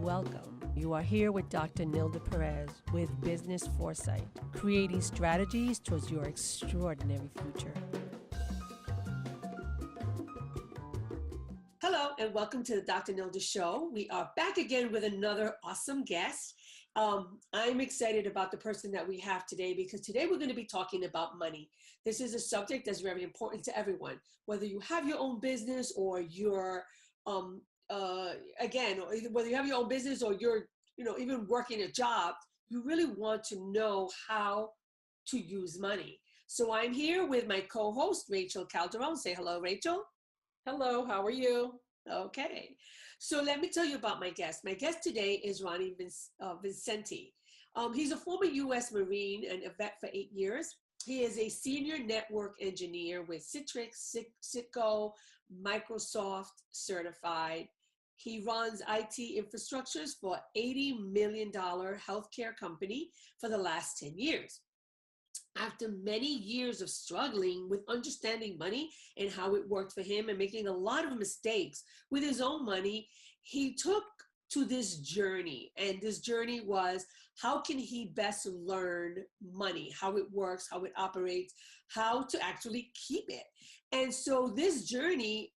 Welcome. You are here with Dr. Nilda Perez with Business Foresight, creating strategies towards your extraordinary future. Hello, and welcome to the Dr. Nilda Show. We are back again with another awesome guest. I'm excited about the person that we have today because today we're going to be talking about money. This is a subject that's very important to everyone, whether you have your own business or you're whether you have your own business or you're, even working a job, you really want to know how to use money. So I'm here with my co-host, Rachel Calderon. Say hello, Rachel. Hello, how are you? Okay. So let me tell you about my guest. My guest today is Ronnie Vincenty. He's a former U.S. Marine and a vet for 8 years. He is a senior network engineer with Citrix, Cisco, Microsoft certified. He runs IT infrastructures for $80 million healthcare company for the last 10 years. After many years of struggling with understanding money and how it worked for him and making a lot of mistakes with his own money, he took to this journey. And this journey was, how can he best learn money, how it works, how it operates, how to actually keep it. And so this journey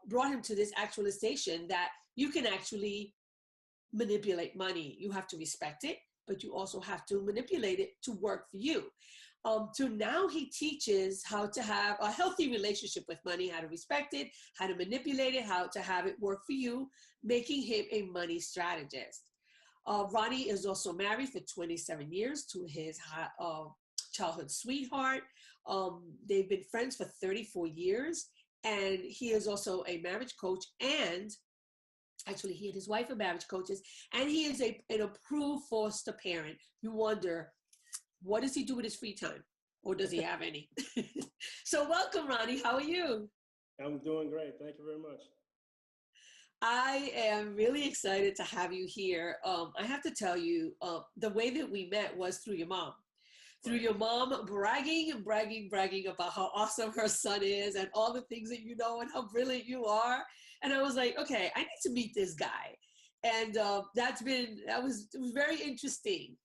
brought him to this actualization that you can actually manipulate money. You have to respect it, but you also have to manipulate it to work for you. So now he teaches how to have a healthy relationship with money, how to respect it, how to manipulate it, how to have it work for you, making him a money strategist. Ronnie is also married for 27 years to his childhood sweetheart. They've been friends for 34 years, and he is also a marriage coach, and actually he and his wife are marriage coaches, and he is an approved foster parent. You wonder, what does he do with his free time? Or does he have any? So welcome, Ronnie. How are you? I'm doing great. Thank you very much. I am really excited to have you here. I have to tell you, the way that we met was through your mom. Through your mom bragging about how awesome her son is and all the things that you know and how brilliant you are. And I was like, okay, I need to meet this guy. And it was very interesting.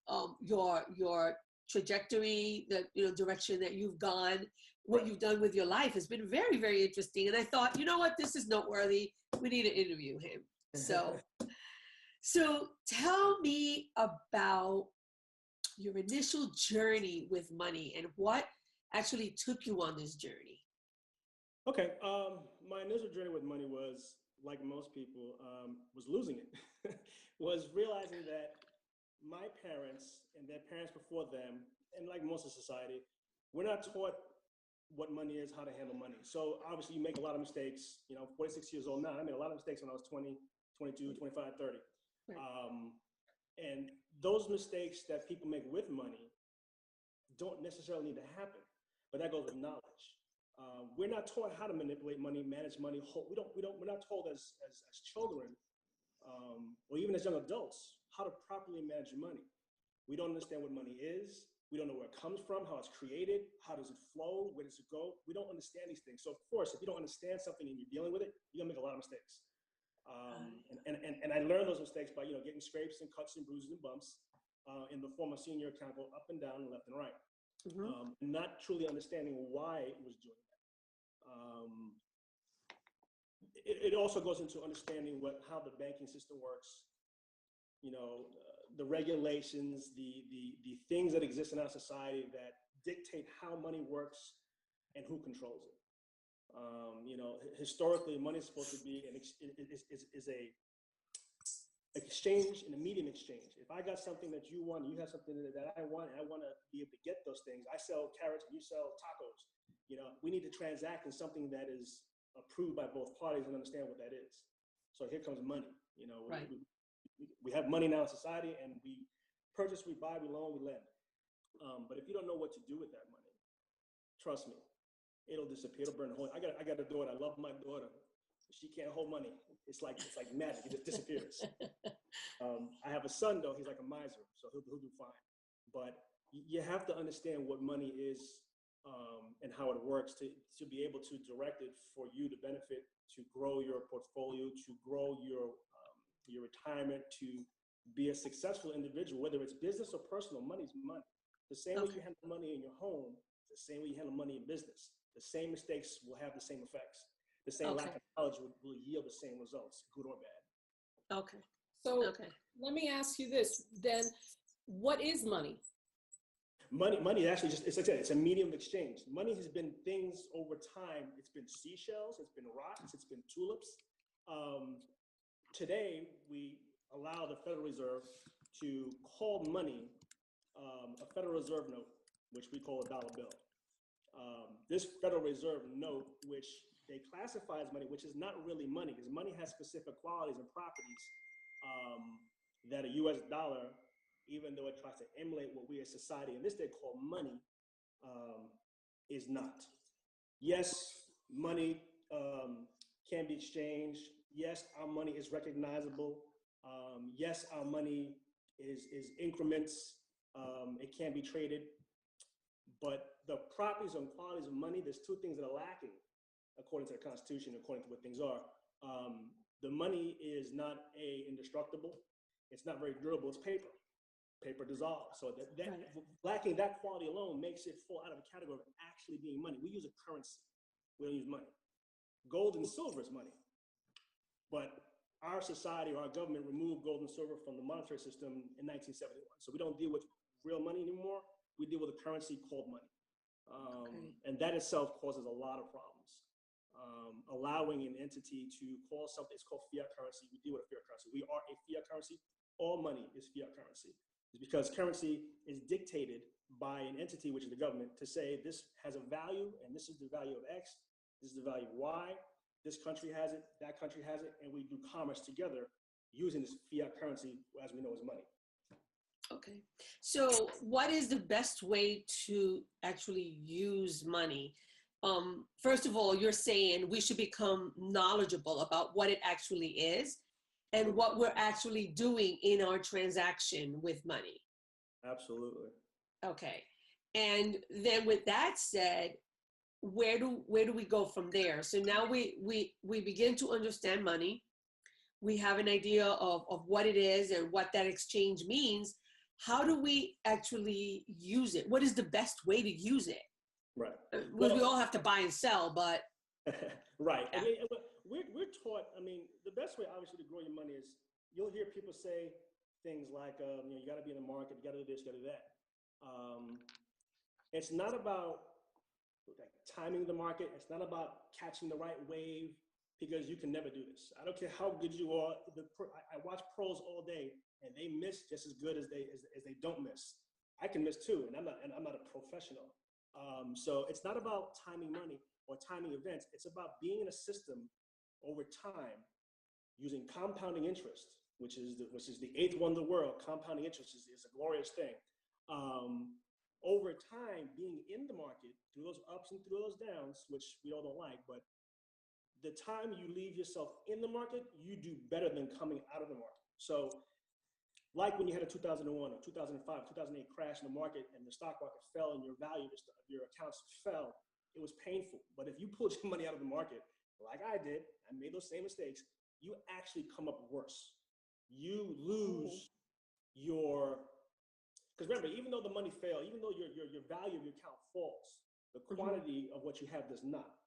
Your trajectory, the direction that you've gone, what you've done with your life has been very, very interesting. And I thought, you know what, this is noteworthy. We need to interview him. So tell me about your initial journey with money and what actually took you on this journey. Okay. My initial journey with money was, like most people, was losing it. Was realizing that my parents and their parents before them, and like most of society, we're not taught what money is, how to handle money. So obviously you make a lot of mistakes. 46 years old now. I made a lot of mistakes when I was 20, 22, 25, 30. Right. And those mistakes that people make with money don't necessarily need to happen, but that goes with knowledge. We're not taught how to manipulate money, manage money. We're not told as children, or even as young adults, how to properly manage money. We don't understand what money is. We don't know where it comes from, how it's created, how does it flow, where does it go? We don't understand these things. So of course, if you don't understand something and you're dealing with it, you're gonna make a lot of mistakes. And I learned those mistakes by getting scrapes and cuts and bruises and bumps in the form of seeing your account go up and down and left and right. Mm-hmm. Not truly understanding why it was doing that. It also goes into understanding how the banking system works. The regulations, the things that exist in our society that dictate how money works and who controls it. Historically, money is supposed to be an exchange, an immediate exchange. If I got something that you want, you have something that I want, and I want to be able to get those things. I sell carrots, you sell tacos. We need to transact in something that is approved by both parties and understand what that is. So here comes money. Right. We have money now in society, and we purchase, we buy, we loan, we lend. But if you don't know what to do with that money, trust me, it'll disappear. It'll burn the hole. I got a daughter. I love my daughter. She can't hold money. It's like magic. It just disappears. I have a son though. He's like a miser, so he'll do fine. But you have to understand what money is and how it works to be able to direct it for you to benefit, to grow your portfolio, to grow your your retirement, to be a successful individual, whether it's business or personal. Money's money. The same way you handle money in your home, the same way you handle money in business. The same mistakes will have the same effects. The same lack of knowledge will yield the same results, good or bad. Okay. So let me ask you this then. What is money? Money actually just, it's like I said, it's a medium of exchange. Money has been things over time. It's been seashells, it's been rocks, it's been tulips. Today, we allow the Federal Reserve to call money a Federal Reserve note, which we call a dollar bill. This Federal Reserve note, which they classify as money, which is not really money, because money has specific qualities and properties that a US dollar, even though it tries to emulate what we as society in this day call money, is not. Yes, money can be exchanged. Yes, our money is recognizable. Yes, our money is increments. It can be traded. But the properties and qualities of money, there's two things that are lacking according to the Constitution, according to what things are. The money is not indestructible. It's not very durable. It's paper. Paper dissolves. So lacking that quality alone makes it fall out of the category of actually being money. We use a currency. We don't use money. Gold and silver is money. But our society or our government removed gold and silver from the monetary system in 1971. So we don't deal with real money anymore. We deal with a currency called money. And that itself causes a lot of problems. Allowing an entity to call something, it's called fiat currency. We deal with a fiat currency. We are a fiat currency. All money is fiat currency. It's because currency is dictated by an entity, which is the government, to say this has a value and this is the value of X, this is the value of Y, this country has it, that country has it, and we do commerce together using this fiat currency as we know as money. Okay. So what is the best way to actually use money? First of all, you're saying we should become knowledgeable about what it actually is and what we're actually doing in our transaction with money. Absolutely. Okay. And then with that said, where do we go from there? So now we begin to understand money. We have an idea of what it is and what that exchange means. How do we actually use it? What is the best way to use it? Right. Well, we all have to buy and sell, but. Right. Yeah. I mean, we're taught, I mean, the best way obviously to grow your money is, you'll hear people say things like, you got to be in the market, you got to do this, you got to do that. It's not about like timing the market. It's not about catching the right wave, because you can never do this. I don't care how good you are. I watch pros all day and they miss just as good as they don't miss. I can miss too, and I'm not a professional. So it's not about timing money or timing events. It's about being in a system over time using compounding interest, which is the eighth wonder of the world. Compounding interest is a glorious thing. Over time, being in the market through those ups and through those downs, which we all don't like, but the time you leave yourself in the market, you do better than coming out of the market. So like when you had a 2001 or 2005, 2008 crash in the market and the stock market fell and your value of your accounts fell, it was painful. But if you pulled your money out of the market, like I did, I made those same mistakes, you actually come up worse. You lose your, because remember, even though the money failed, even though your value of your account falls, the quantity of what you have does not.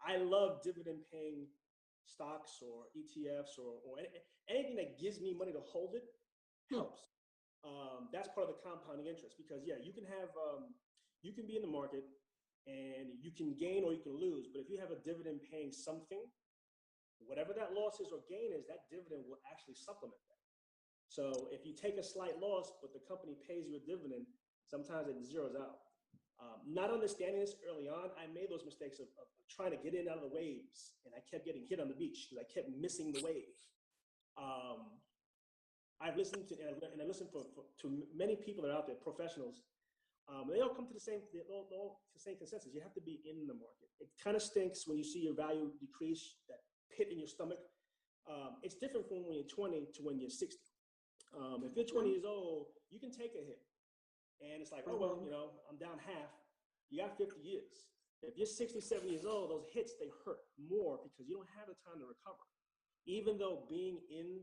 I love dividend paying stocks or ETFs or anything that gives me money to hold it helps. That's part of the compounding interest, because yeah, you can have, you can be in the market and you can gain or you can lose, but if you have a dividend paying something, whatever that loss is or gain is, that dividend will actually supplement that. So if you take a slight loss, but the company pays you a dividend, sometimes it zeroes out. Not understanding this early on, I made those mistakes of trying to get in out of the waves, and I kept getting hit on the beach because I kept missing the wave. I've listened to, and I listen to many people that are out there, professionals. They all come to the same consensus. You have to be in the market. It kind of stinks when you see your value decrease, that pit in your stomach. It's different from when you're 20 to when you're 60. If you're 20 years old, you can take a hit. And it's like, oh, well, you know, I'm down half. You got 50 years. If you're 60, 70 years old, those hits, they hurt more because you don't have the time to recover. even though being in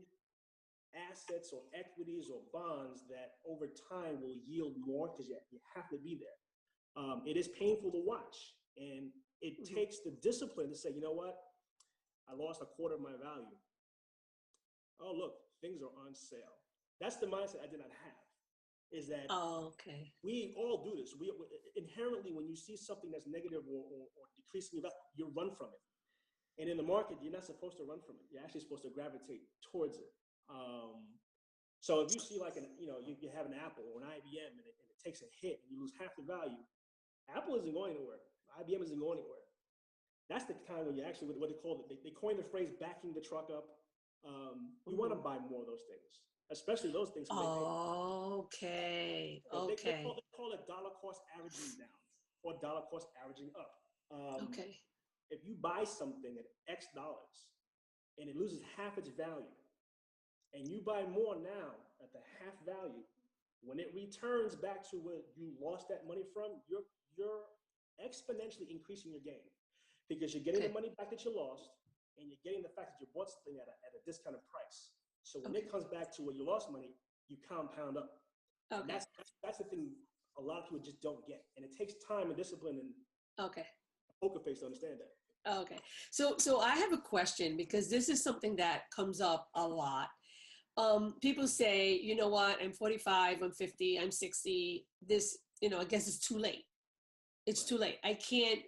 assets or equities or bonds that over time will yield more because you have to be there. It is painful to watch, and it takes the discipline to say, you know what? I lost a quarter of my value. Oh, look, things are on sale. That's the mindset I did not have, is that we all do this. We inherently, when you see something that's negative or decreasing your value, you run from it. And in the market, you're not supposed to run from it. You're actually supposed to gravitate towards it. So if you see like you have an Apple or an IBM and it takes a hit and you lose half the value, Apple isn't going anywhere. IBM isn't going anywhere. That's the time when you actually, what they call it, they coined the phrase backing the truck up. You want to buy more of those things, especially those things. Okay. They call it dollar cost averaging down or dollar cost averaging up. If you buy something at X dollars and it loses half its value, and you buy more now at the half value, when it returns back to where you lost that money from, you're exponentially increasing your gain, because you're getting the money back that you lost, and you're getting the fact that you bought something at a discounted price. So when it comes back to where you lost money, you compound up. And that's the thing a lot of people just don't get, and it takes time and discipline and poker face to understand that. Okay, so I have a question, because this is something that comes up a lot. People say, you know what, I'm 45, I'm 50, I'm 60. This, I guess it's too late. It's too late. I can't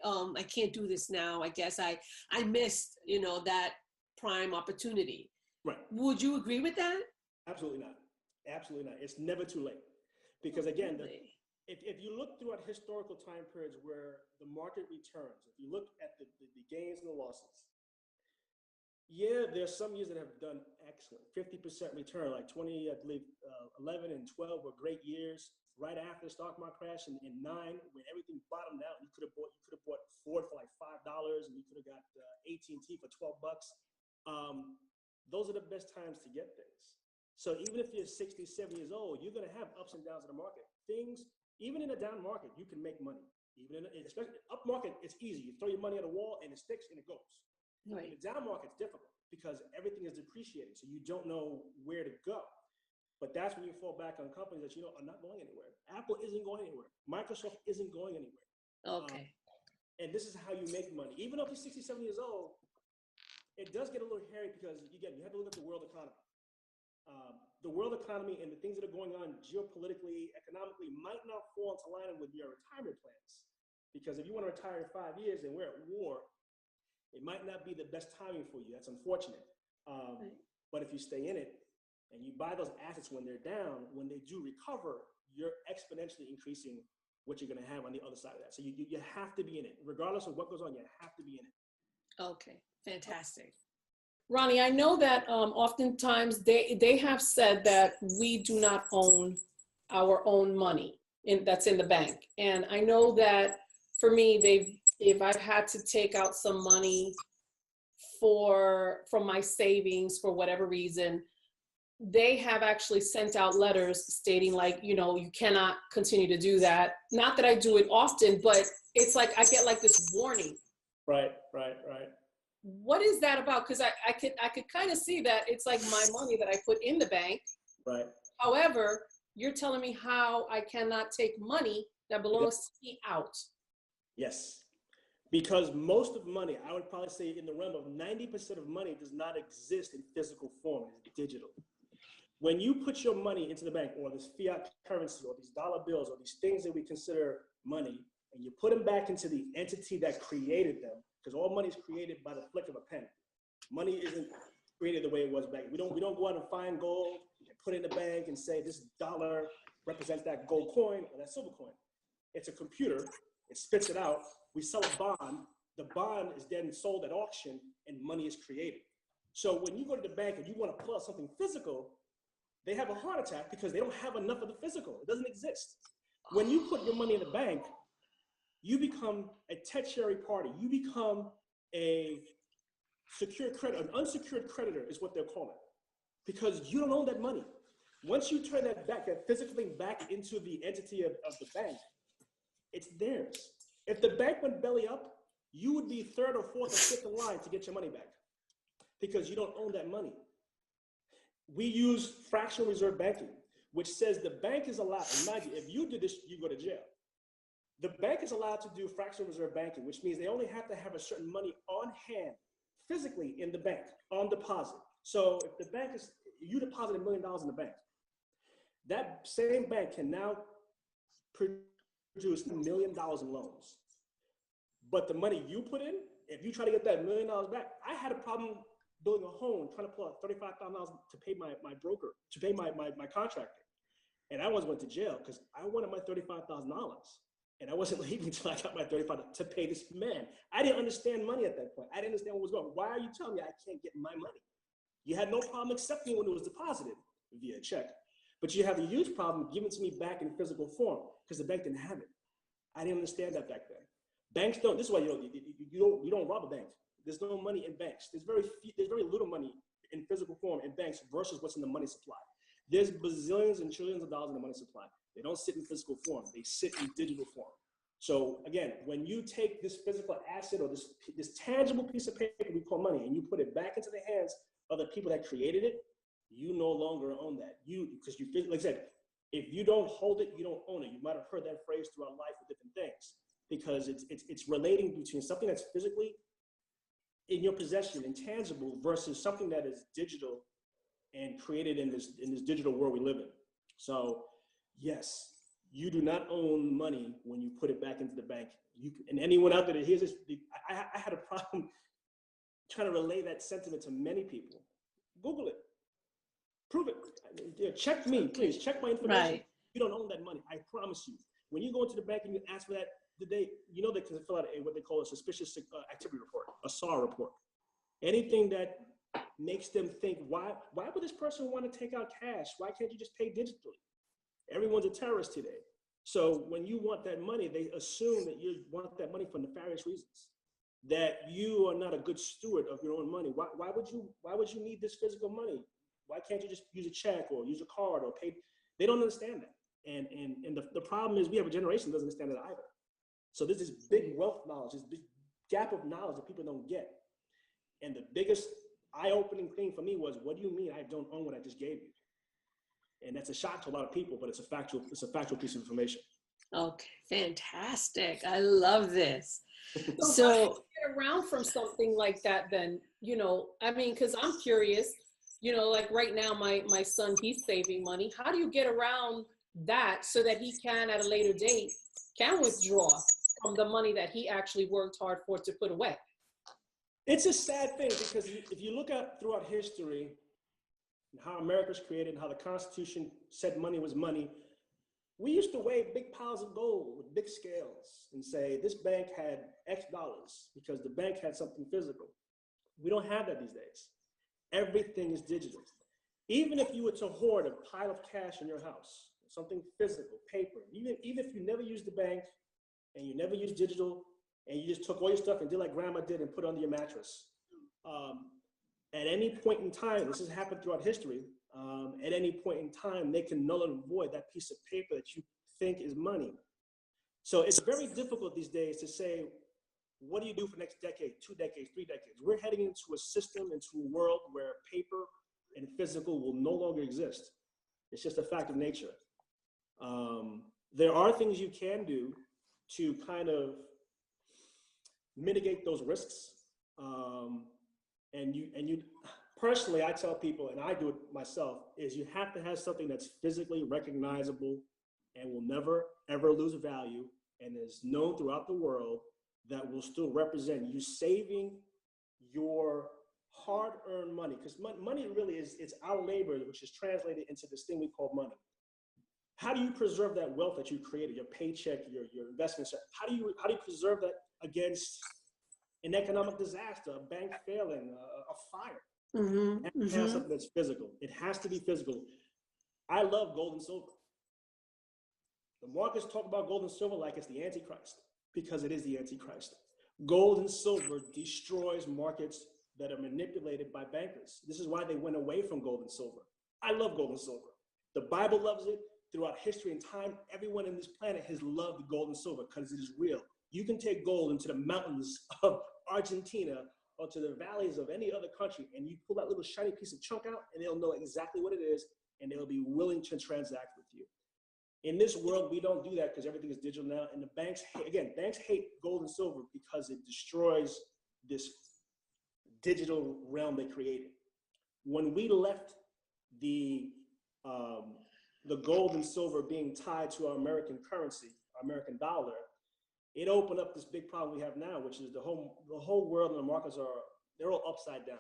do this now. I guess I missed, that prime opportunity. Right. Would you agree with that? Absolutely not. Absolutely not. It's never too late. Because again, if you look throughout historical time periods where the market returns, if you look at the gains and the losses, there's some years that have done excellent, 50% return, like 20, I believe 11 and 12 were great years. Right after the stock market crash in 9, when everything bottomed out, you could have bought Ford for like $5, and you could have got AT&T for $12. Those are the best times to get things. So even if you're 60, 70 years old, you're going to have ups and downs in the market. Things, even in a down market, you can make money. Especially up market, it's easy. You throw your money at a wall and it sticks and it goes. Right. In the down market, it's difficult because everything is depreciating, so you don't know where to go. But that's when you fall back on companies that are not going anywhere. Apple isn't going anywhere. Microsoft isn't going anywhere. Okay. And this is how you make money. Even if you're 60, 70 years old, it does get a little hairy because, again, you have to look at the world economy. The world economy and the things that are going on geopolitically, economically, might not fall into line with your retirement plans. Because if you want to retire in 5 years and we're at war, it might not be the best timing for you. That's unfortunate. But if you stay in it and you buy those assets when they're down, when they do recover, you're exponentially increasing what you're going to have on the other side of that. So you have to be in it. Regardless of what goes on, you have to be in it. Okay, fantastic. Ronnie, I know that oftentimes they have said that we do not own our own money that's in the bank. And I know that for me, if I've had to take out some money from my savings for whatever reason, they have actually sent out letters stating like, you cannot continue to do that. Not that I do it often, but it's like I get like this warning. Right. What is that about? Because I could kind of see that it's like my money that I put in the bank. Right. However, you're telling me how I cannot take money that belongs to me out. Yes. Because most of money, I would probably say in the realm of 90% of money does not exist in physical form. It's digital. When you put your money into the bank, or this fiat currency, or these dollar bills, or these things that we consider money, and you put them back into the entity that created them, because all money is created by the flick of a pen. Money isn't created the way it was back. We don't go out and find gold and put it in the bank and say this dollar represents that gold coin or that silver coin. It's a computer. It spits it out. We sell a bond. The bond is then sold at auction, and money is created. So when you go to the bank and you want to pull out something physical, they have a heart attack because they don't have enough of the physical. It doesn't exist. When you put your money in the bank, you become a tertiary party. You become a secured creditor. An unsecured creditor is what they're calling, because you don't own that money. Once you turn that physical thing back into the entity of the bank, it's theirs. If the bank went belly up, you would be third or fourth or fifth in line to get your money back. because you don't own that money. We use fractional reserve banking, which says the bank is allowed, imagine if you did this, you go to jail. The bank is allowed to do fractional reserve banking, which means they only have to have a certain money on hand, physically in the bank, on deposit. So if the bank is, you deposit $1 million in the bank, that same bank can now produce $1 million in loans. But the money you put in, if you try to get that $1 million back, I had a problem building a home, trying to pull out $35,000 to pay my broker, to pay my contractor. And I almost went to jail because I wanted my $35,000. And I wasn't leaving until I got my $35,000 to pay this man. I didn't understand money at that point. I didn't understand what was going on. Why are you telling me I can't get my money? You had no problem accepting when it was deposited via check. But you have a huge problem giving it to me back in physical form because the bank didn't have it. I didn't understand that back then. Banks don't, this is why you don't rob a bank. There's no money in banks. There's very little money in physical form in banks versus what's in the money supply. There's bazillions and trillions of dollars in the money supply. They don't sit in physical form. They sit in digital form. So again, when you take this physical asset or this tangible piece of paper we call money and you put it back into the hands of the people that created it, you no longer own that. Because like I said, if you don't hold it, you don't own it. You might have heard that phrase throughout life with different things because it's relating between something that's physically in your possession, intangible, versus something that is digital and created in this digital world we live in. So yes, you do not own money when you put it back into the bank. And anyone out there that hears this, I had a problem trying to relay that sentiment to many people. Google it, prove it. Check me, please. Check my information. Right. You don't own that money. I promise you. When you go into the bank and you ask for that, they can fill out what they call a suspicious activity report, a SAR report. Anything that makes them think, why would this person want to take out cash? Why can't you just pay digitally? Everyone's a terrorist today. So when you want that money, they assume that you want that money for nefarious reasons, that you are not a good steward of your own money. Why would you need this physical money? Why can't you just use a check or use a card or pay? They don't understand that. And the problem is we have a generation that doesn't understand that either. So there's this big wealth knowledge, this big gap of knowledge that people don't get. And the biggest eye-opening thing for me was, what do you mean I don't own what I just gave you? And that's a shock to a lot of people, but it's a factual piece of information. Okay, fantastic. I love this. So how do you get around from something like that then? I mean, because I'm curious, like right now, my son, he's saving money. How do you get around that so that he can, at a later date, can withdraw from the money that he actually worked hard for to put away? It's a sad thing because if you look at throughout history, how America's created, how the Constitution said money was money, we used to weigh big piles of gold with big scales and say this bank had X dollars because the bank had something physical. We don't have that these days. Everything is digital. Even if you were to hoard a pile of cash in your house, something physical, paper, even if you never used the bank and you never used digital and you just took all your stuff and did like grandma did and put it under your mattress, at any point in time, this has happened throughout history, at any point in time, they can null and void that piece of paper that you think is money. So it's very difficult these days to say, what do you do for the next decade, 2 decades, 3 decades? We're heading into a system, into a world where paper and physical will no longer exist. It's just a fact of nature. There are things you can do to kind of mitigate those risks. And you personally, I tell people, and I do it myself, is you have to have something that's physically recognizable and will never, ever lose value and is known throughout the world that will still represent you saving your hard-earned money. Because money really it's our labor, which is translated into this thing we call money. How do you preserve that wealth that you created, your paycheck, your investments? How do you preserve that against an economic disaster, a bank failing, a fire? Mm-hmm. It has to have something that's physical. It has to be physical. I love gold and silver. The markets talk about gold and silver like it's the Antichrist, because it is the Antichrist. Gold and silver destroys markets that are manipulated by bankers. This is why they went away from gold and silver. I love gold and silver. The Bible loves it. Throughout history and time, everyone in this planet has loved gold and silver because it is real. You can take gold into the mountains of Argentina or to the valleys of any other country, and you pull that little shiny piece of chunk out, and they'll know exactly what it is, and they'll be willing to transact with you. In this world, we don't do that because everything is digital now, and the banks, banks hate gold and silver because it destroys this digital realm they created. When we left the gold and silver being tied to our American currency, our American dollar, it opened up this big problem we have now, which is the whole world and the markets they're all upside down.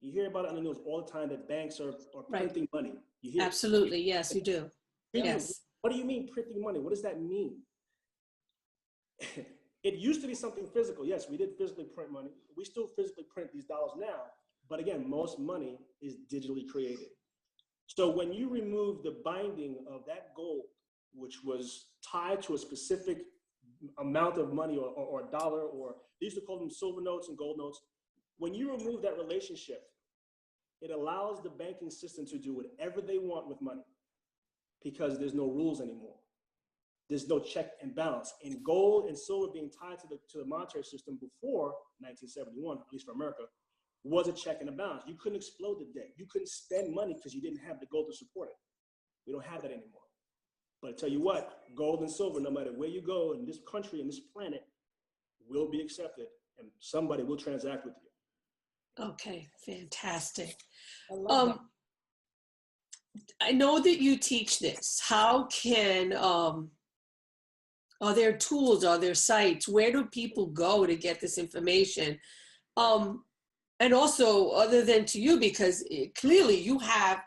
You hear about it on the news all the time that banks are printing money. You hear Absolutely, yes, you do. Yes. What do you mean printing money? What does that mean? It used to be something physical. Yes, we did physically print money. We still physically print these dollars now, but again, most money is digitally created. So when you remove the binding of that gold, which was tied to a specific amount of money or a dollar, or they used to call them silver notes and gold notes, when you remove that relationship, it allows the banking system to do whatever they want with money because there's no rules anymore. There's no check and balance. And gold and silver being tied to the monetary system before 1971, at least for America, was a check and a balance. You couldn't explode the debt. You couldn't spend money because you didn't have the gold to support it. We don't have that anymore. But I tell you what, gold and silver, no matter where you go in this country, in this planet, will be accepted and somebody will transact with you. Okay, fantastic. I love that. I know that you teach this. How can, are there tools, are there sites? Where do people go to get this information? And also, other than to you, because clearly you have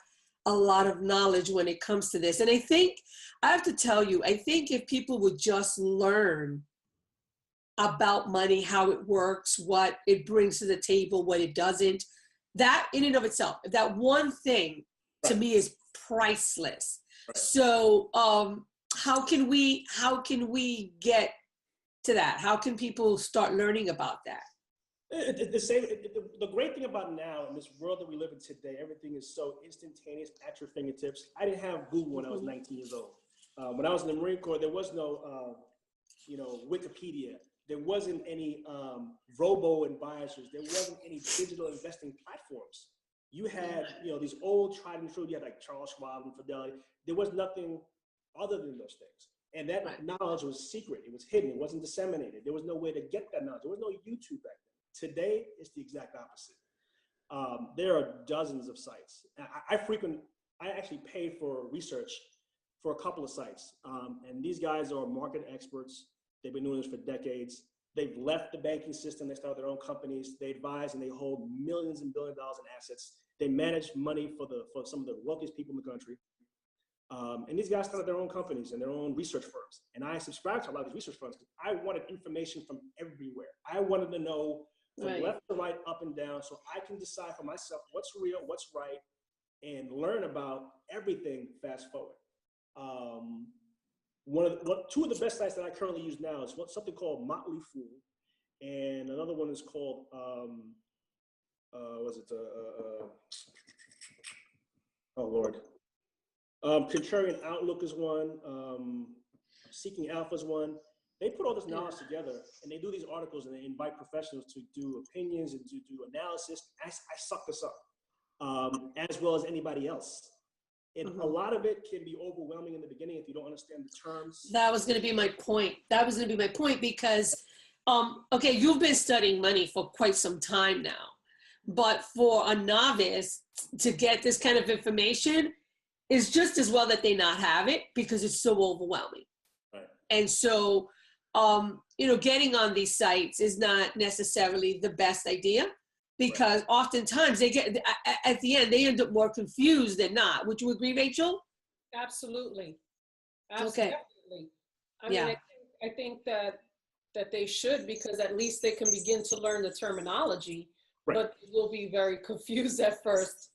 a lot of knowledge when it comes to this. And I think, I have to tell you, I think if people would just learn about money, how it works, what it brings to the table, what it doesn't, that in and of itself, that one thing to me is priceless. So how can we get to that? How can people start learning about that? The great thing about now, in this world that we live in today, everything is so instantaneous at your fingertips. I didn't have Google when I was 19 years old. When I was in the Marine Corps, there was no, Wikipedia. There wasn't any robo-advisors. There wasn't any digital investing platforms. You had, these old tried and true. You had like Charles Schwab and Fidelity. There was nothing other than those things. And that knowledge was secret. It was hidden. It wasn't disseminated. There was no way to get that knowledge. There was no YouTube back then. Today, it's the exact opposite. There are dozens of sites. I actually pay for research for a couple of sites. And these guys are market experts. They've been doing this for decades. They've left the banking system. They started their own companies. They advise and they hold millions and billions of dollars in assets. They manage money for some of the wealthiest people in the country. And these guys started their own companies and their own research firms. And I subscribe to a lot of these research firms because I wanted information from everywhere. I wanted to know from left to right, up and down, so I can decide for myself what's real, what's right, and learn about everything fast forward. Two of the best sites that I currently use now is something called Motley Fool, and another one is called Contrarian Outlook is one. Seeking Alpha is one. They put all this knowledge together, and they do these articles, and they invite professionals to do opinions and to do analysis. I suck this up, as well as anybody else. And a lot of it can be overwhelming in the beginning if you don't understand the terms. That was going to be my point. Because, okay, you've been studying money for quite some time now, but for a novice to get this kind of information is just as well that they not have it because it's so overwhelming. Right. And so, getting on these sites is not necessarily the best idea. Because oftentimes they get, at the end, they end up more confused than not. Would you agree, Rachel? Absolutely. Okay. Absolutely. I think that they should, because at least they can begin to learn the terminology, but they'll be very confused at first.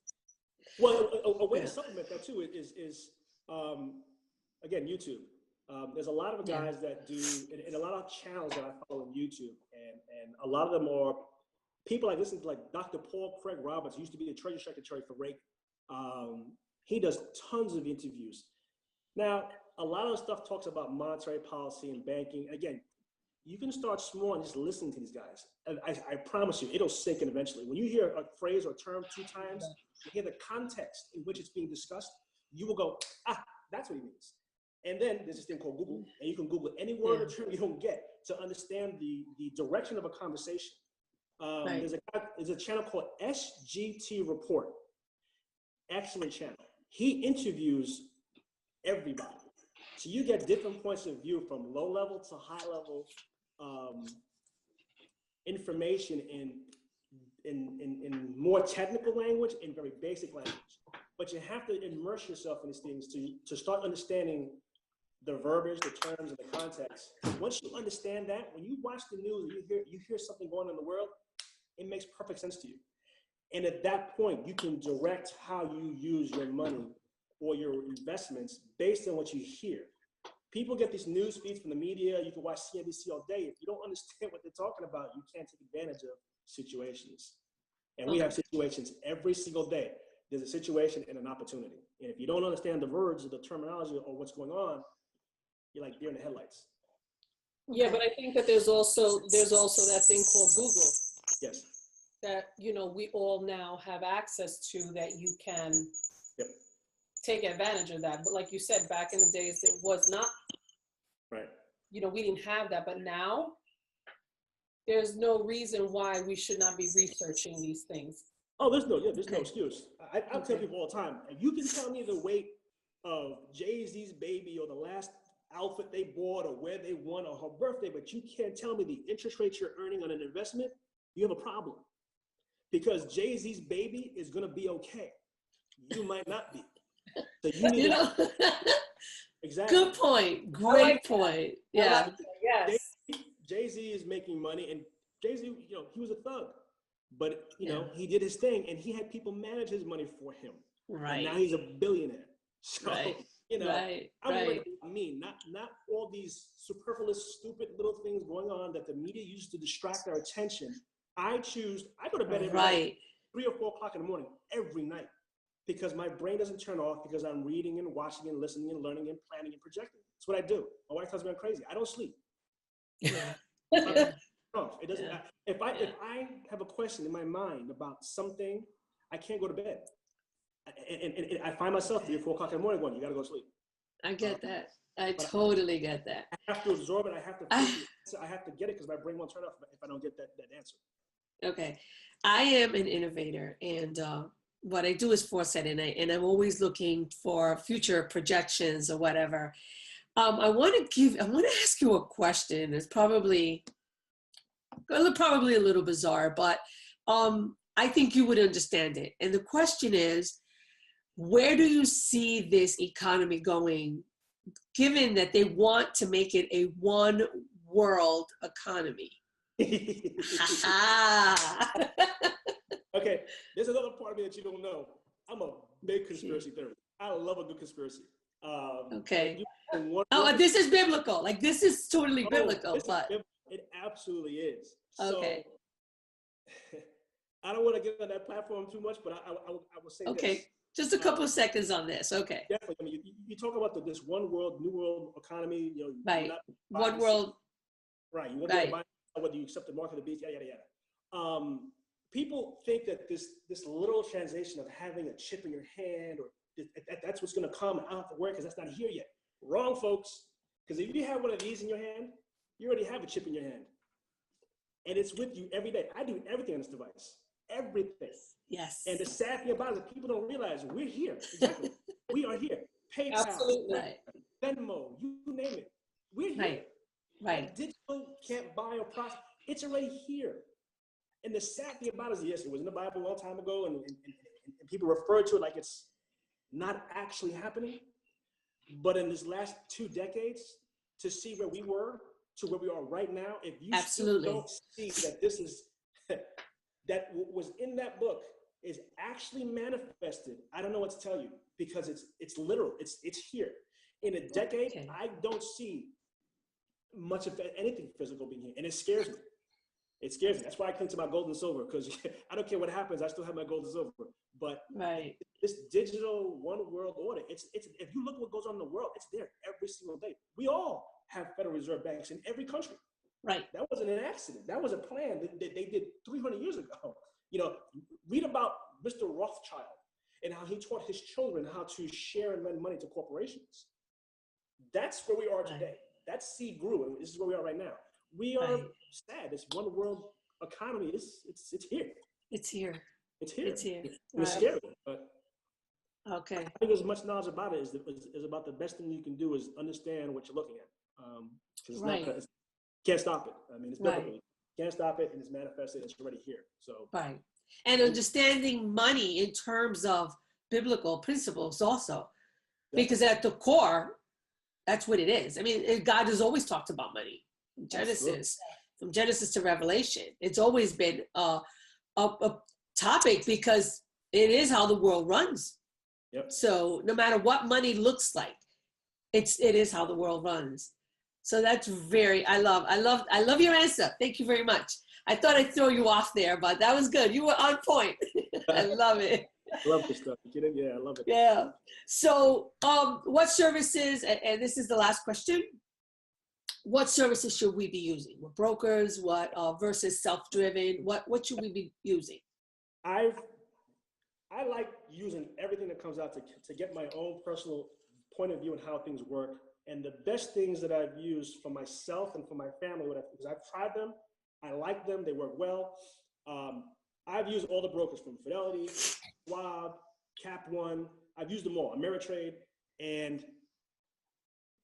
Well, a way to supplement that too is again, YouTube. There's a lot of guys that do, and a lot of channels that I follow on YouTube, and a lot of them are people I listen to, like Dr. Paul Craig Roberts, used to be the Treasury Secretary for Rake. He does tons of interviews. Now, a lot of the stuff talks about monetary policy and banking. Again, you can start small and just listen to these guys. And I promise you, it'll sink in eventually. When you hear a phrase or term 2 times, you hear the context in which it's being discussed, you will go, that's what he means. And then there's this thing called Google, and you can Google any word or term you don't get to understand the direction of a conversation. There's a channel called SGT Report. Excellent channel. He interviews everybody. So you get different points of view from low level to high level information in more technical language and very basic language. But you have to immerse yourself in these things to start understanding the verbiage, the terms, and the context. Once you understand that, when you watch the news, you hear something going on in the world, it makes perfect sense to you. And at that point, you can direct how you use your money or your investments based on what you hear. People get these news feeds from the media. You can watch CNBC all day. If you don't understand what they're talking about, you can't take advantage of situations. And we have situations every single day. There's a situation and an opportunity. And if you don't understand the words or the terminology or what's going on, you're like deer in the headlights. Yeah, but I think that there's also that thing called Google. Yes. That, you know, we all now have access to, that you can take advantage of that. But like you said, back in the days, it was not, right. You know, we didn't have that. But now there's no reason why we should not be researching these things. Oh, there's no excuse. I tell people all the time, if you can tell me the weight of Jay-Z's baby or the last outfit they bought or where they won or her birthday, but you can't tell me the interest rates you're earning on an investment, you have a problem. Because Jay-Z's baby is going to be okay. You might not be. So you need to. Exactly. Good point. Great point. Yeah. Yes. Jay-Z is making money, and Jay-Z, you know, he was a thug, but you know, he did his thing, and he had people manage his money for him. Right. And now he's a billionaire. So you know, I'm right. Not all these superfluous, stupid little things going on that the media uses to distract our attention. I go to bed every night, 3 or 4 o'clock in the morning, every night, because my brain doesn't turn off, because I'm reading and watching and listening and learning and planning and projecting. That's what I do. My wife tells me I'm crazy. I don't sleep. It doesn't. If I have a question in my mind about something, I can't go to bed, and I find myself 3 or 4 o'clock in the morning going, "You got to go to sleep." I get that. I totally get that. I have to absorb it. I have to get it, because my brain won't turn off if I don't get that answer. Okay. I am an innovator, and what I do is foresight, and I'm always looking for future projections or whatever. I want to ask you a question. It's probably a little bizarre, but I think you would understand it. And the question is, where do you see this economy going, given that they want to make it a one world economy? Okay, there's another part of me that you don't know. I'm a big conspiracy theorist. I love a good conspiracy. Okay. This is biblical. Like, this is totally biblical. But it absolutely is. Okay. So, I don't want to get on that platform too much, but I will say okay. this. Just a couple of seconds on this. Okay. Definitely. I mean, you talk about this one world, new world economy. You know, right. One world. Right. You want to buy whether you accept the mark of the beast, yada yada yada. People think that this literal translation of having a chip in your hand, or that's what's going to come. I don't have to worry because that's not here yet. Wrong, folks. Because if you have one of these in your hand, you already have a chip in your hand, and it's with you every day. I do everything on this device. Everything. Yes. And the sad thing about it is people don't realize we're here. Exactly. We are here. PayPal, absolutely. Venmo, you name it. We're here. Right. Digital can't buy or process. It's already here. And the sad thing about it is, yes, it was in the Bible a long time ago, and people refer to it like it's not actually happening. But in this last 2 decades, to see where we were to where we are right now, if you still don't see that this is that was in that book is actually manifested, I don't know what to tell you, because it's literal. It's here. In a decade, I don't see much of anything physical being here, and it scares me. It scares me. That's why I cling to my gold and silver, because I don't care what happens, I still have my gold and silver. But this digital one world order, it's if you look at what goes on in the world, it's there every single day. We all have Federal Reserve banks in every country. Right. That wasn't an accident. That was a plan that they did 300 years ago. You know, read about Mr. Rothschild and how he taught his children how to share and lend money to corporations. That's where we are today. That seed grew, and this is where we are right now. We are sad. This one world economy it's here. It's here. It's here. It's here. It's scary, but okay. I think as much knowledge about it is about the best thing you can do is understand what you're looking at. Because can't stop it. I mean, it's biblical. Can't stop it, and it's manifested. It's already here. So and understanding money in terms of biblical principles also, because at the core, that's what it is. I mean, God has always talked about money. From Genesis to Revelation, it's always been a topic because it is how the world runs. Yep. So no matter what money looks like, it is how the world runs. So that's I love your answer. Thank you very much. I thought I'd throw you off there, but that was good. You were on point. I love it. I love this stuff. Yeah, I love it. Yeah. So what services, and this is the last question, what services should we be using? What brokers, what versus self-driven? What should we be using? I like using everything that comes out to get my own personal point of view on how things work. And the best things that I've used for myself and for my family, because I've tried them, I like them, they work well. I've used all the brokers from Fidelity, Schwab, Cap One. I've used them all, Ameritrade, and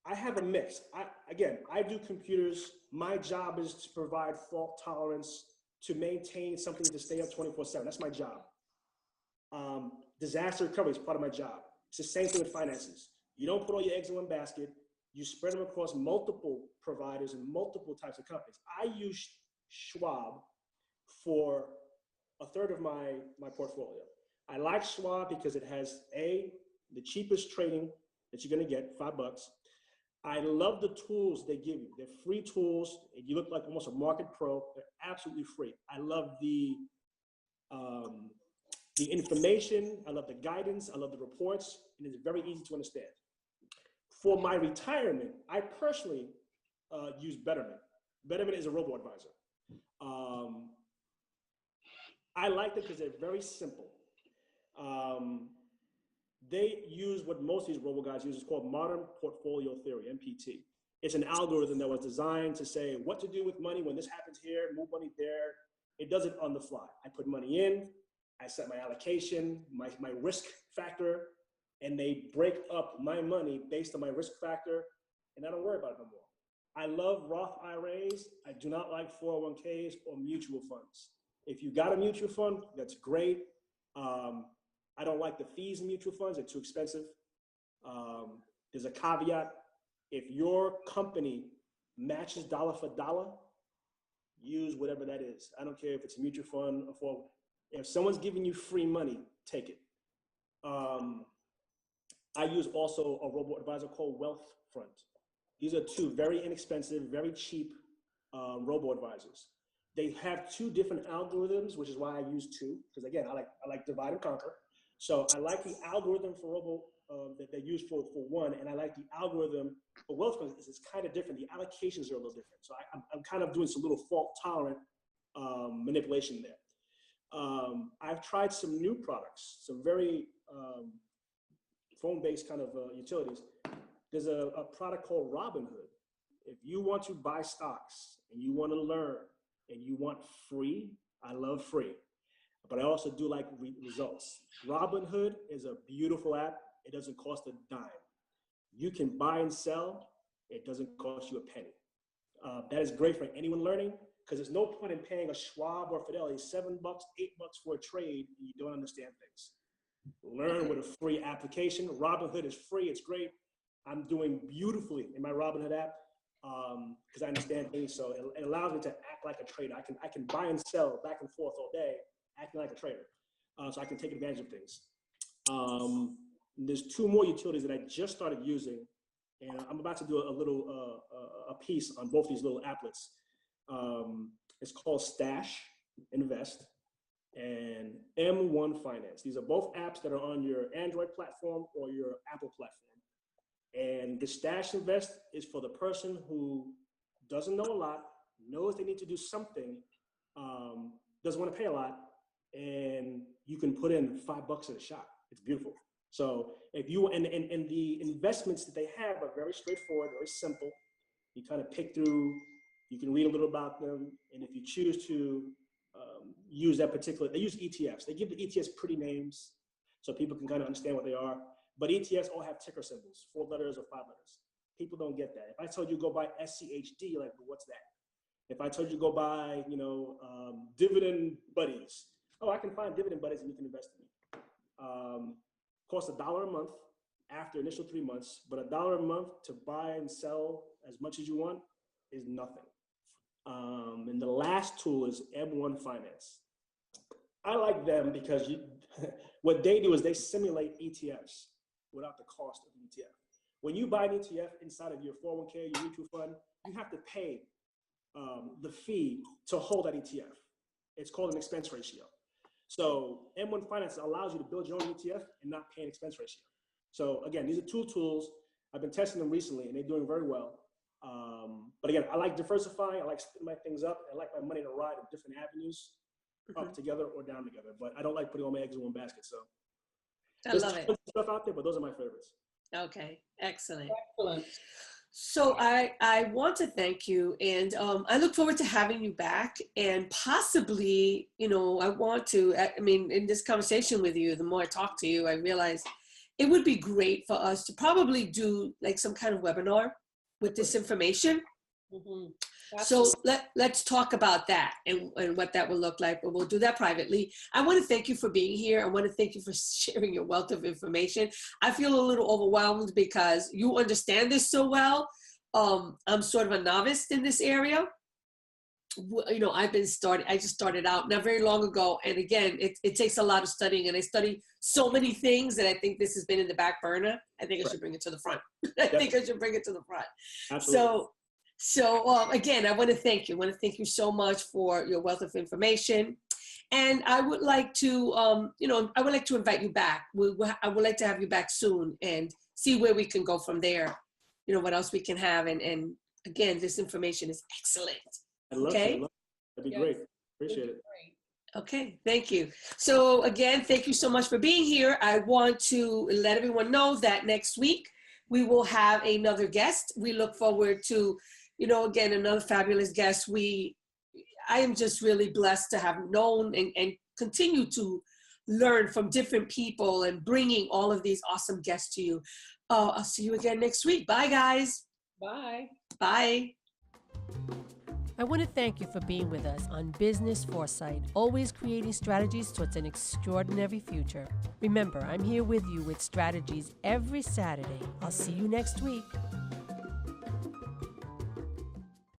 I have a mix. I do computers. My job is to provide fault tolerance, to maintain something to stay up 24/7. That's my job. Disaster recovery is part of my job. It's the same thing with finances. You don't put all your eggs in one basket. You spread them across multiple providers and multiple types of companies. I use Schwab for a third of my portfolio. I like Schwab because it has the cheapest trading that you're going to get, $5. I love the tools they give you. They're free tools. You look like almost a market pro. They're absolutely free. I love the information. I love the guidance. I love the reports, and it's very easy to understand. For my retirement, I personally use Betterment. Betterment is a robo-advisor. I like them because they're very simple. They use what most of these robo-guys use. It's called Modern Portfolio Theory, MPT. It's an algorithm that was designed to say what to do with money when this happens here, move money there. It does it on the fly. I put money in, I set my allocation, my risk factor, and they break up my money based on my risk factor, and I don't worry about it no more. I love Roth IRAs. I do not like 401ks or mutual funds. If you got a mutual fund, that's great. I don't like the fees in mutual funds. They're too expensive. There's a caveat. If your company matches dollar for dollar, use whatever that is. I don't care if it's a mutual fund or if someone's giving you free money, take it. I use also a robo-advisor called Wealthfront. These are two very inexpensive, very cheap robo-advisors. They have two different algorithms, which is why I use two, because again, I like divide and conquer. So I like the algorithm for that they use for one, and I like the algorithm for Wealthfront because it's kind of different. The allocations are a little different. So I'm kind of doing some little fault-tolerant manipulation there. I've tried some new products, some very phone-based kind of utilities. There's a product called Robinhood. If you want to buy stocks and you want to learn and you want free, I love free, but I also do like results. Robinhood is a beautiful app. It doesn't cost a dime. You can buy and sell. It doesn't cost you a penny. That is great for anyone learning because there's no point in paying a Schwab or Fidelity $7, $8 for a trade and you don't understand things. Learn with a free application. Robinhood is free. It's great. I'm doing beautifully in my Robinhood app because I understand things. So it allows me to act like a trader. I can buy and sell back and forth all day, acting like a trader. So I can take advantage of things. There's two more utilities that I just started using, and I'm about to do a little a piece on both these little applets. It's called Stash Invest and M1 Finance. These are both apps that are on your Android platform or your Apple platform. And the Stash Invest is for the person who doesn't know a lot, knows they need to do something, doesn't want to pay a lot, and you can put in $5 at a shot. It's beautiful. So if you, and the investments that they have are very straightforward, very simple. You kind of pick through, you can read a little about them. And if you choose to use that particular, they use ETFs. They give the ETFs pretty names so people can kind of understand what they are. But ETFs all have ticker symbols, 4 letters or 5 letters. People don't get that. If I told you go buy SCHD, like, what's that? If I told you go buy, Dividend Buddies, oh, I can find Dividend Buddies and you can invest in me. Costs $1 a month after initial 3 months, but $1 a month to buy and sell as much as you want is nothing. And the last tool is M1 Finance. I like them because what they do is they simulate ETFs without the cost of an ETF. When you buy an ETF inside of your 401k, your mutual fund, you have to pay the fee to hold that ETF. It's called an expense ratio. So M1 Finance allows you to build your own ETF and not pay an expense ratio. So again, these are 2 tools. I've been testing them recently and they're doing very well. But again, I like diversifying. I like splitting my things up. I like my money to ride in different avenues, up together or down together. But I don't like putting all my eggs in one basket. So I love it. There's stuff out there, but those are my favorites. Okay, excellent. Excellent. So I want to thank you, and I look forward to having you back, and possibly, in this conversation with you, the more I talk to you, I realize it would be great for us to probably do like some kind of webinar with this information. Mm-hmm. So let's talk about that and what that will look like, but we'll do that privately. I want to thank you for being here. I want to thank you for sharing your wealth of information. I feel a little overwhelmed because you understand this so well. I'm sort of a novice in this area. I just started out not very long ago. And again, it takes a lot of studying, and I study so many things that I think this has been in the back burner. I think I should bring it to the front. Absolutely. So again, I want to thank you. I want to thank you so much for your wealth of information. And I would like to, I would like to invite you back. I would like to have you back soon and see where we can go from there. What else we can have. And again, this information is excellent. I'd love to. That'd be great. Appreciate it. Okay, thank you. So again, thank you so much for being here. I want to let everyone know that next week we will have another guest. We look forward to, again, another fabulous guest. I am just really blessed to have known and continue to learn from different people and bringing all of these awesome guests to you. I'll see you again next week. Bye, guys. Bye. Bye. I want to thank you for being with us on Business Foresight, always creating strategies towards an extraordinary future. Remember, I'm here with you with strategies every Saturday. I'll see you next week.